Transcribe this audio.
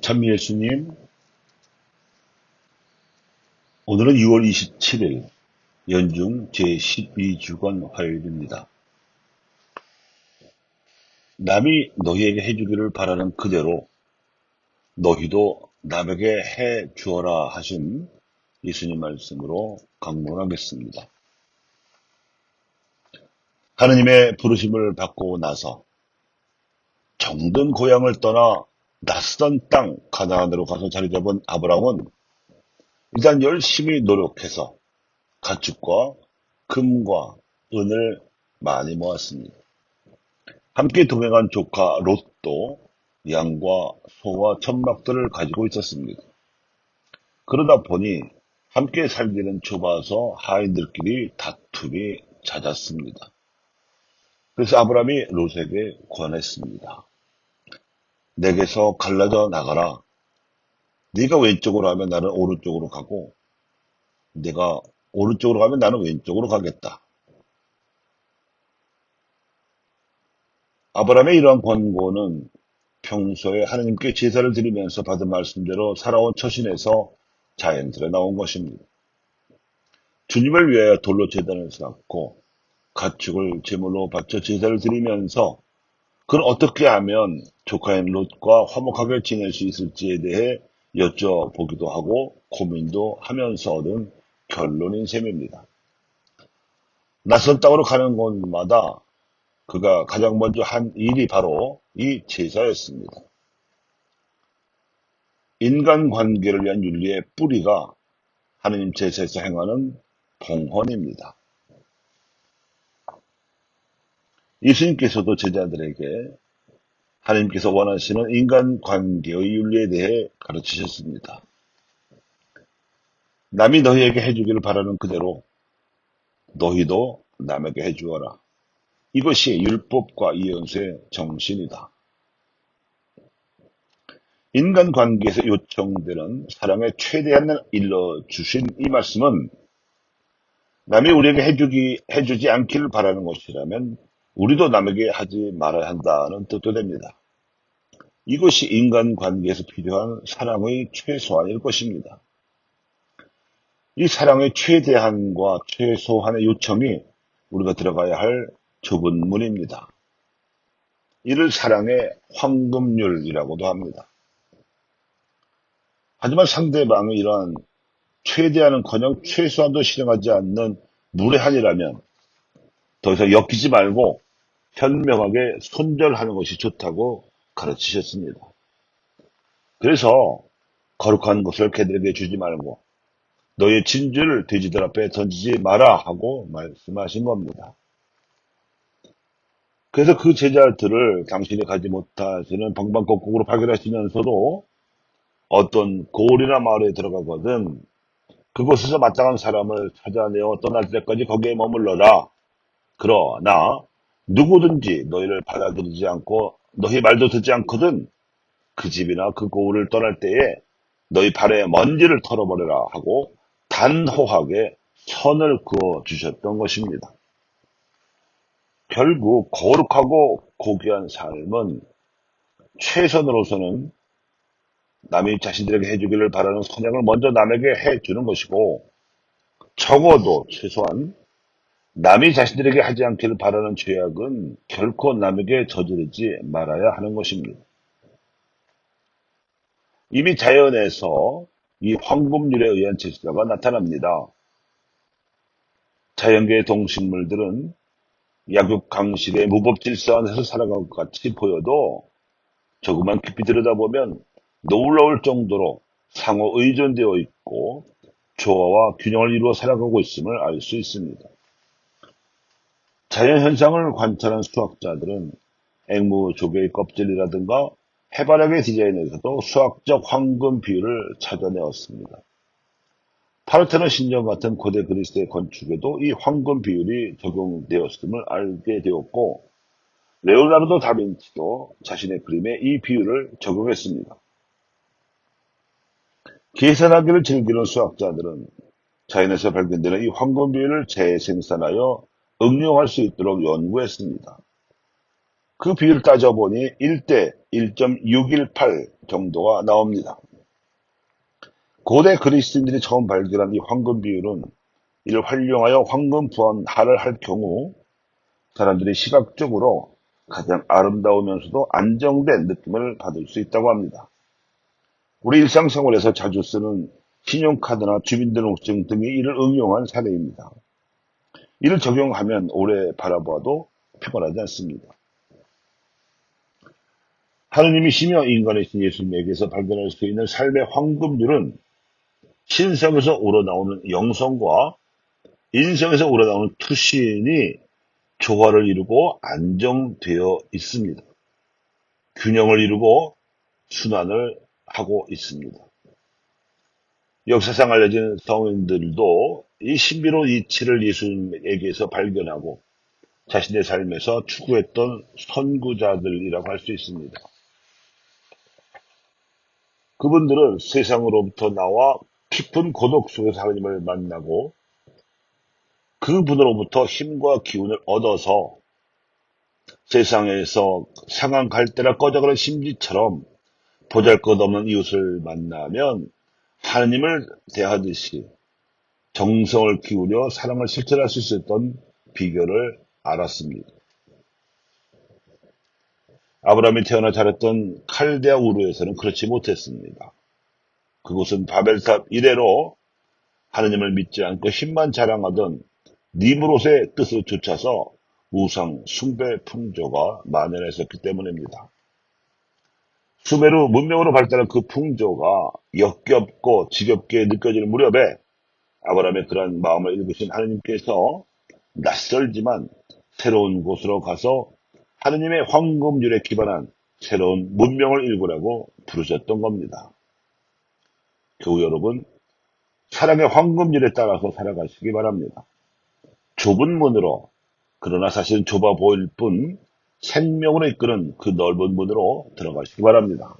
참 예수님, 오늘은 6월 27일, 연중 제12주간 화요일입니다. 남이 너희에게 해주기를 바라는 그대로 너희도 남에게 해 주어라 하신 예수님 말씀으로 강론하겠습니다. 하느님의 부르심을 받고 나서 정든 고향을 떠나 낯선 땅 가나안으로 가서 자리 잡은 아브라함은 일단 열심히 노력해서 가축과 금과 은을 많이 모았습니다. 함께 동행한 조카 롯도 양과 소와 천막들을 가지고 있었습니다. 그러다 보니 함께 살기는 좁아서 하인들끼리 다툼이 잦았습니다. 그래서 아브라함이 롯에게 권했습니다. 내게서 갈라져 나가라. 네가 왼쪽으로 하면 나는 오른쪽으로 가고 네가 오른쪽으로 가면 나는 왼쪽으로 가겠다. 아브라함의 이러한 권고는 평소에 하나님께 제사를 드리면서 받은 말씀대로 살아온 처신에서 자연스레 나온 것입니다. 주님을 위하여 돌로 제단을 쌓고 가축을 제물로 바쳐 제사를 드리면서 그는 어떻게 하면 조카인 롯과 화목하게 지낼 수 있을지에 대해 여쭤보기도 하고 고민도 하면서 얻은 결론인 셈입니다. 낯선 땅으로 가는 곳마다 그가 가장 먼저 한 일이 바로 이 제사였습니다. 인간관계를 위한 윤리의 뿌리가 하느님 제사에서 행하는 봉헌입니다. 예수님께서도 제자들에게 하느님께서 원하시는 인간관계의 윤리에 대해 가르치셨습니다. 남이 너희에게 해주기를 바라는 그대로 너희도 남에게 해주어라. 이것이 율법과 예언서의 정신이다. 인간관계에서 요청되는 사랑의 최대한을 일러주신 이 말씀은 남이 우리에게 해주지 않기를 바라는 것이라면 우리도 남에게 하지 말아야 한다는 뜻도 됩니다. 이것이 인간관계에서 필요한 사랑의 최소한일 것입니다. 이 사랑의 최대한과 최소한의 요청이 우리가 들어가야 할 좁은 문입니다. 이를 사랑의 황금률이라고도 합니다. 하지만 상대방의 이러한 최대한은커녕 최소한도 실행하지 않는 무례한이라면 더 이상 엮이지 말고 현명하게 손절하는 것이 좋다고 가르치셨습니다. 그래서 거룩한 것을 개들에게 주지 말고 너의 진주를 돼지들 앞에 던지지 마라 하고 말씀하신 겁니다. 그래서 그 제자들을 당신이 가지 못하시는 방방곡곡으로 발견하시면서도 어떤 고을이나 마을에 들어가거든 그곳에서 마땅한 사람을 찾아내어 떠날 때까지 거기에 머물러라. 그러나 누구든지 너희를 받아들이지 않고 너희 말도 듣지 않거든 그 집이나 그 고을을 떠날 때에 너희 발에 먼지를 털어버려라 하고 단호하게 선을 그어 주셨던 것입니다. 결국 거룩하고 고귀한 삶은 최선으로서는 남이 자신들에게 해주기를 바라는 선행을 먼저 남에게 해주는 것이고 적어도 최소한 남이 자신들에게 하지 않기를 바라는 죄악은 결코 남에게 저지르지 말아야 하는 것입니다. 이미 자연에서 이 황금률에 의한 질서가 나타납니다. 자연계의 동식물들은 약육강식의 무법질서 안에서 살아갈 것 같이 보여도 조금만 깊이 들여다보면 놀라울 정도로 상호 의존되어 있고 조화와 균형을 이루어 살아가고 있음을 알 수 있습니다. 자연현상을 관찰한 수학자들은 앵무 조개의 껍질이라든가 해바라기 디자인에서도 수학적 황금 비율을 찾아내었습니다. 파르테논 신전 같은 고대 그리스의 건축에도 이 황금 비율이 적용되었음을 알게 되었고 레오나르도 다빈치도 자신의 그림에 이 비율을 적용했습니다. 계산하기를 즐기는 수학자들은 자연에서 발견되는 이 황금 비율을 재생산하여 응용할 수 있도록 연구했습니다. 그 비율을 따져보니 1대 1.618 정도가 나옵니다. 고대 그리스인들이 처음 발견한 이 황금 비율은 이를 활용하여 황금 부화를 할 경우 사람들이 시각적으로 가장 아름다우면서도 안정된 느낌을 받을 수 있다고 합니다. 우리 일상생활에서 자주 쓰는 신용카드나 주민등록증 등이 이를 응용한 사례입니다. 이를 적용하면 오래 바라보아도 피곤하지 않습니다. 하느님이시며 인간이신 예수님에게서 발견할 수 있는 삶의 황금률은 신성에서 우러나오는 영성과 인성에서 우러나오는 투신이 조화를 이루고 안정되어 있습니다. 균형을 이루고 순환을 하고 있습니다. 역사상 알려진 성인들도 이 신비로운 이치를 예수님에게서 발견하고 자신의 삶에서 추구했던 선구자들이라고 할 수 있습니다. 그분들은 세상으로부터 나와 깊은 고독 속에서 하나님을 만나고 그분으로부터 힘과 기운을 얻어서 세상에서 상한 갈대라 꺼져가는 심지처럼 보잘것없는 이웃을 만나면 하나님을 대하듯이 정성을 기울여 사랑을 실천할 수 있었던 비결을 알았습니다. 아브라함이 태어나 자랐던 칼데아 우르에서는 그렇지 못했습니다. 그곳은 바벨탑 이래로 하나님을 믿지 않고 힘만 자랑하던 니므롯의 뜻을 쫓아서 우상 숭배 풍조가 만연했었기 때문입니다. 수메르 문명으로 발달한 그 풍조가 역겹고 지겹게 느껴지는 무렵에 아브라함의 그러한 마음을 읽으신 하느님께서 낯설지만 새로운 곳으로 가서 하느님의 황금률에 기반한 새로운 문명을 일구라고 부르셨던 겁니다. 교우 여러분, 사랑의 황금률에 따라서 살아가시기 바랍니다. 좁은 문으로, 그러나 사실은 좁아 보일 뿐 생명으로 이끄는 그 넓은 문으로 들어가시기 바랍니다.